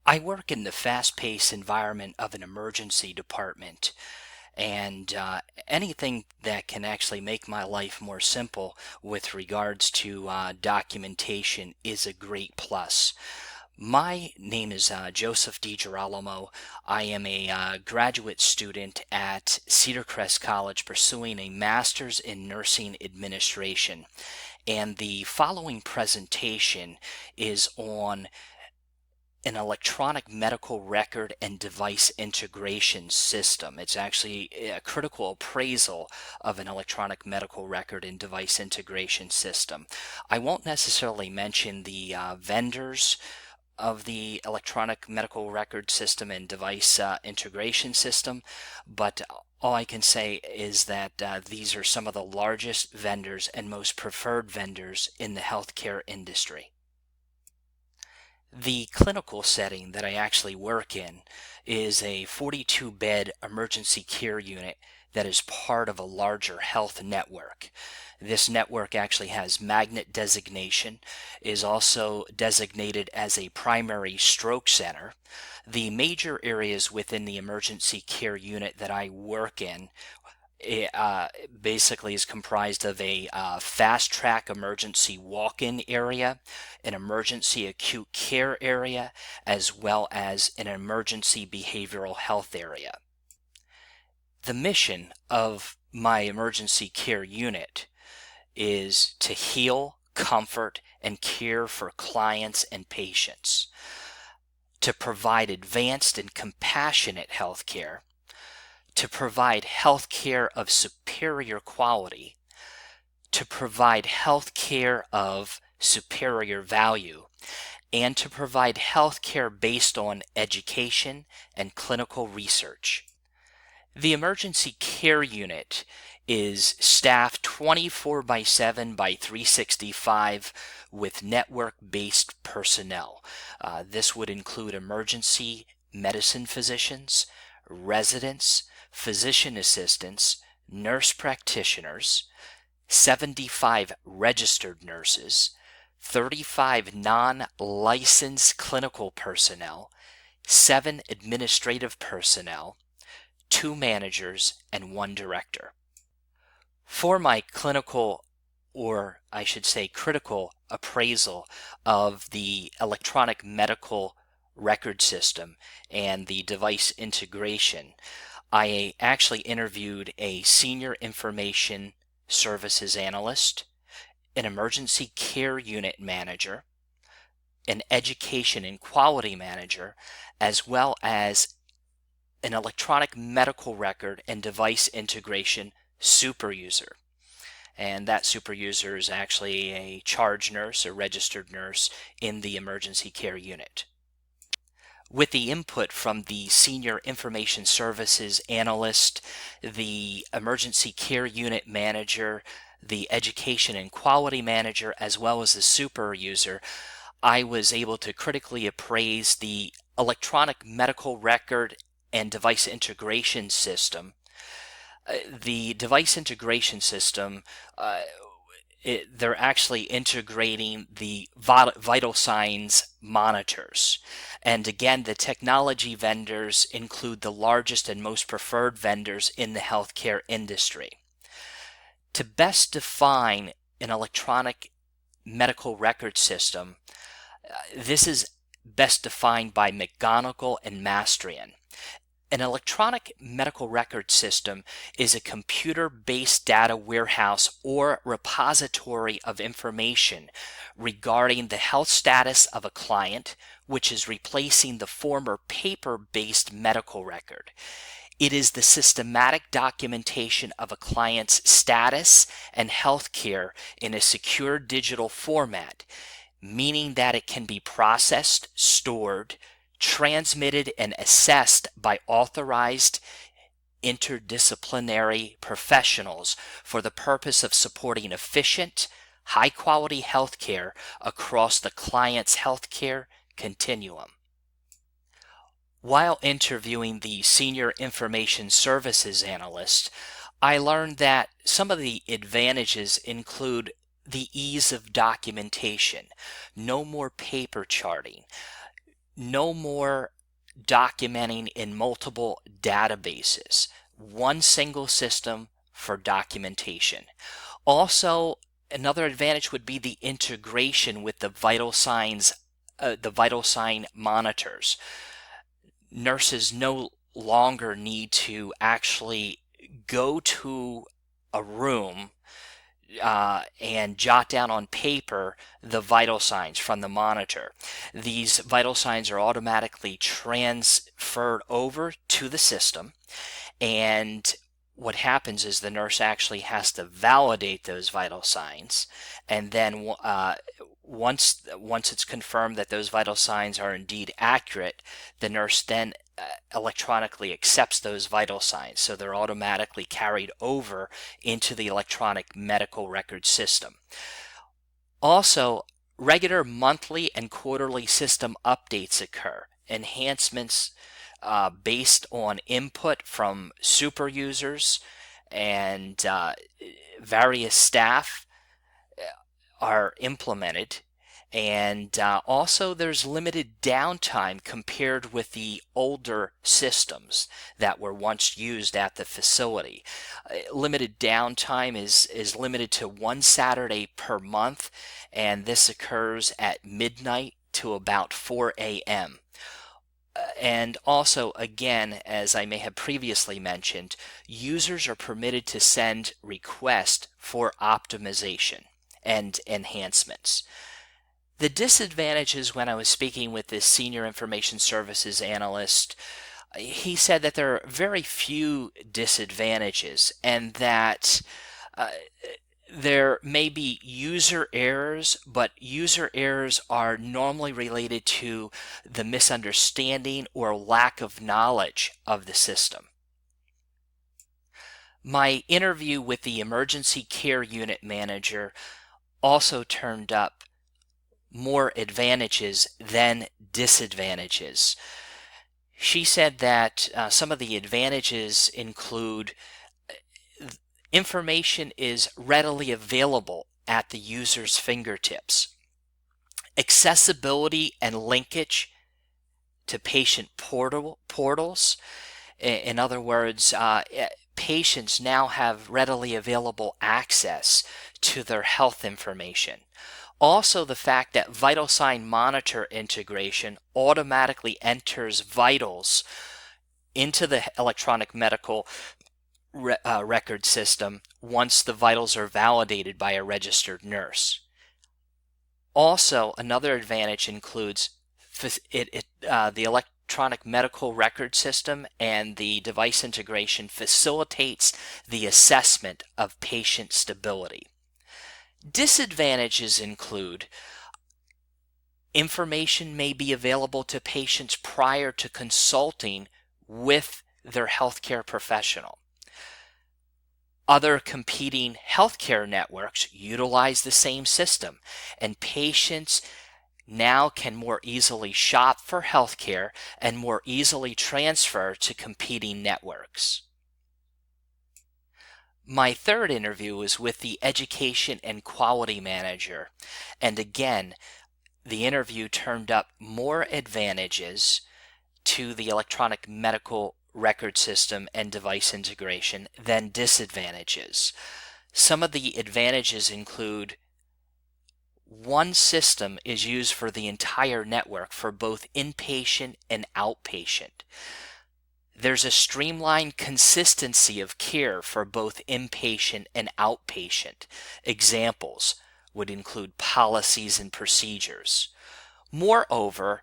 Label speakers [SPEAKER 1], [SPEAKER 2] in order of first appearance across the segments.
[SPEAKER 1] I work in the fast-paced environment of an emergency department, and anything that can actually make my life more simple with regards to documentation is a great plus. My name is Joseph DiGirolamo. I am a graduate student at Cedar Crest College pursuing a master's in nursing administration. And the following presentation is on an electronic medical record and device integration system. It's actually a critical appraisal of an electronic medical record and device integration system. I won't necessarily mention the vendors of the electronic medical record system and device integration system, but all I can say is that these are some of the largest vendors and most preferred vendors in the healthcare industry. The clinical setting that I actually work in is a 42-bed emergency care unit that is part of a larger health network. This network actually has magnet designation, is also designated as a primary stroke center. The major areas within the emergency care unit that I work in basically is comprised of a fast track emergency walk-in area, an emergency acute care area, as well as an emergency behavioral health area. The mission of my emergency care unit is to heal, comfort, and care for clients and patients, to provide advanced and compassionate health care, to provide health care of superior quality, to provide health care of superior value, and to provide health care based on education and clinical research. The emergency care unit is staffed 24/7 by 365 with network-based personnel. This would include emergency medicine physicians, residents, physician assistants, nurse practitioners, 75 registered nurses, 35 non-licensed clinical personnel, 7 administrative personnel, 2 managers, and 1 director. For my clinical, or I should say critical, appraisal of the electronic medical record system and the device integration, I actually interviewed a senior information services analyst, an emergency care unit manager, an education and quality manager, as well as an electronic medical record and device integration super user. And that super user is actually a charge nurse, a registered nurse in the emergency care unit. With the input from the senior information services analyst, the emergency care unit manager, the education and quality manager, as well as the super user, I was able to critically appraise the electronic medical record and device integration system. The device integration system, they're actually integrating the vital signs monitors. And again, the technology vendors include the largest and most preferred vendors in the healthcare industry. To best define an electronic medical record system, this is best defined by McGonigal and Mastrian. An electronic medical record system is a computer-based data warehouse or repository of information regarding the health status of a client, which is replacing the former paper-based medical record. It is the systematic documentation of a client's status and health care in a secure digital format, meaning that it can be processed, stored, transmitted, and assessed by authorized interdisciplinary professionals for the purpose of supporting efficient, high-quality healthcare across the client's healthcare continuum. While interviewing the senior information services analyst, I learned that some of the advantages include the ease of documentation, no more paper charting, No more documenting in multiple databases. One single system for documentation. Also, another advantage would be the integration with the vital sign monitors. Nurses no longer need to actually go to a room and jot down on paper the vital signs from the monitor. These vital signs are automatically transferred over to the system, and what happens is the nurse actually has to validate those vital signs, and then once it's confirmed that those vital signs are indeed accurate, the nurse then electronically accepts those vital signs, so they're automatically carried over into the electronic medical record system. Also, regular monthly and quarterly system updates occur. Enhancements based on input from super users and various staff are implemented, and also there's limited downtime compared with the older systems that were once used at the facility. Limited downtime is limited to one Saturday per month, and this occurs at midnight to about 4 a.m. And also, again, as I may have previously mentioned, users are permitted to send requests for optimization and enhancements. The disadvantages, when I was speaking with this senior information services analyst, he said that there are very few disadvantages, and that there may be user errors, but user errors are normally related to the misunderstanding or lack of knowledge of the system. My interview with the emergency care unit manager also turned up more advantages than disadvantages. She said that some of the advantages include information is readily available at the user's fingertips. Accessibility and linkage to patient portals. In other words, patients now have readily available access to their health information. Also, the fact that vital sign monitor integration automatically enters vitals into the electronic medical record system once the vitals are validated by a registered nurse. Also, another advantage includes the electronic medical record system and the device integration facilitates the assessment of patient stability. Disadvantages include information may be available to patients prior to consulting with their healthcare professional. Other competing healthcare networks utilize the same system, and patients now can more easily shop for healthcare and more easily transfer to competing networks. My third interview was with the education and quality manager, and again, the interview turned up more advantages to the electronic medical record system and device integration than disadvantages. Some of the advantages include one system is used for the entire network for both inpatient and outpatient. There's a streamlined consistency of care for both inpatient and outpatient. Examples would include policies and procedures. Moreover,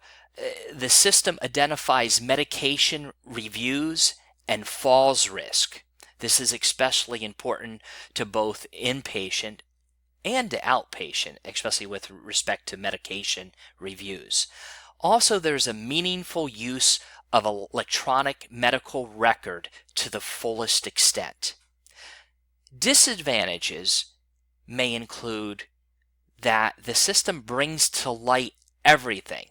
[SPEAKER 1] the system identifies medication reviews and falls risk. This is especially important to both inpatient and to outpatient, especially with respect to medication reviews. Also, there's a meaningful use of electronic medical record to the fullest extent. Disadvantages may include that the system brings to light everything,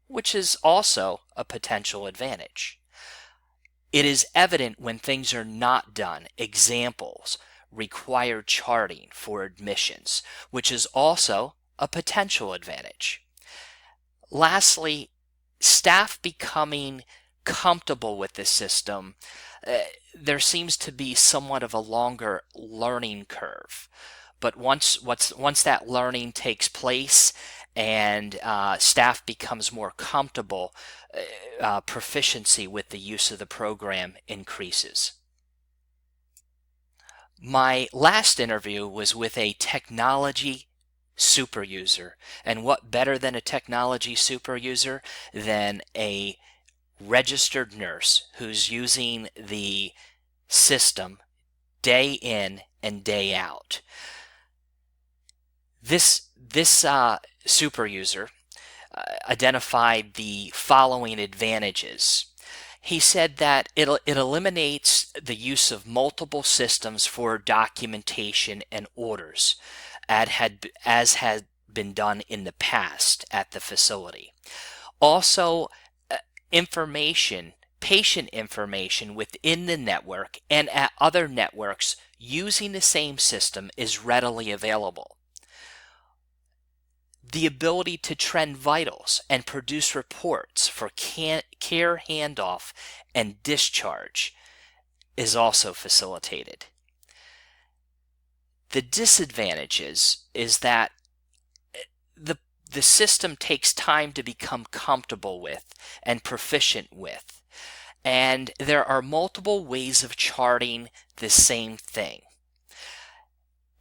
[SPEAKER 1] which is also a potential advantage. It is evident when things are not done. Examples: required charting for admissions, which is also a potential advantage. Lastly, staff becoming comfortable with the system, there seems to be somewhat of a longer learning curve. But once that learning takes place and staff becomes more comfortable, proficiency with the use of the program increases. My last interview was with a technology super user, and what better than a technology super user than a registered nurse who's using the system day in and day out. This super user identified the following advantages. He said that it eliminates the use of multiple systems for documentation and orders, as had been done in the past at the facility. Also, patient information within the network and at other networks using the same system is readily available. The ability to trend vitals and produce reports for care handoff and discharge is also facilitated. The disadvantages is that the system takes time to become comfortable with and proficient with, and there are multiple ways of charting the same thing.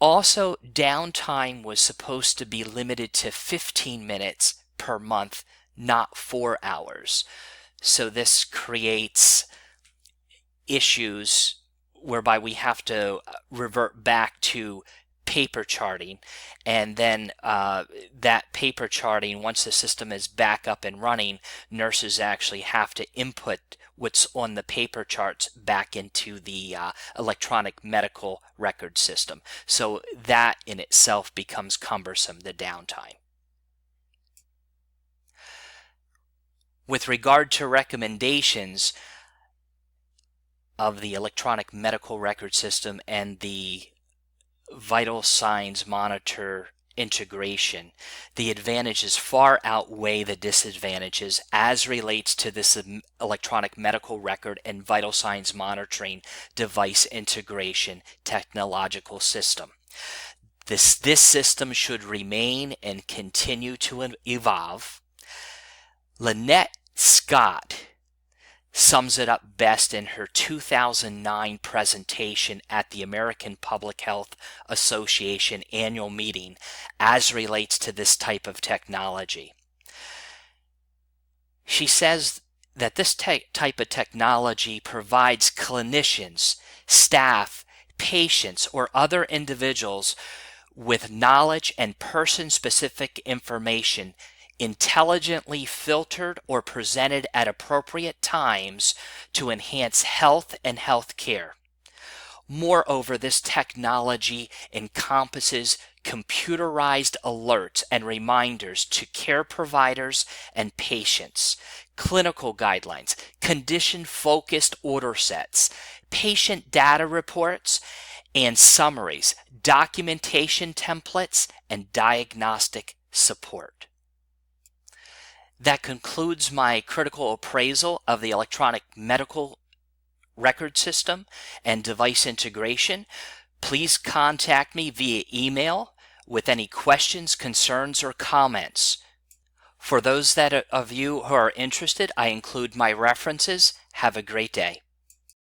[SPEAKER 1] Also, downtime was supposed to be limited to 15 minutes per month, not 4 hours. So this creates issues whereby we have to revert back to paper charting, and then that paper charting, once the system is back up and running, nurses actually have to input what's on the paper charts back into the electronic medical record system. So that in itself becomes cumbersome, the downtime. With regard to recommendations of the electronic medical record system and the vital signs monitor integration, the advantages far outweigh the disadvantages as relates to this electronic medical record and vital signs monitoring device integration technological system. This system should remain and continue to evolve. Lynette Scott sums it up best in her 2009 presentation at the American Public Health Association annual meeting as relates to this type of technology. She says that this type of technology provides clinicians, staff, patients, or other individuals with knowledge and person-specific information intelligently filtered or presented at appropriate times to enhance health and health care. Moreover, this technology encompasses computerized alerts and reminders to care providers and patients, clinical guidelines, condition-focused order sets, patient data reports and summaries, documentation templates, and diagnostic support. That concludes my critical appraisal of the electronic medical record system and device integration. Please contact me via email with any questions, concerns, or comments. For those of you who are interested, I include my references. Have a great day.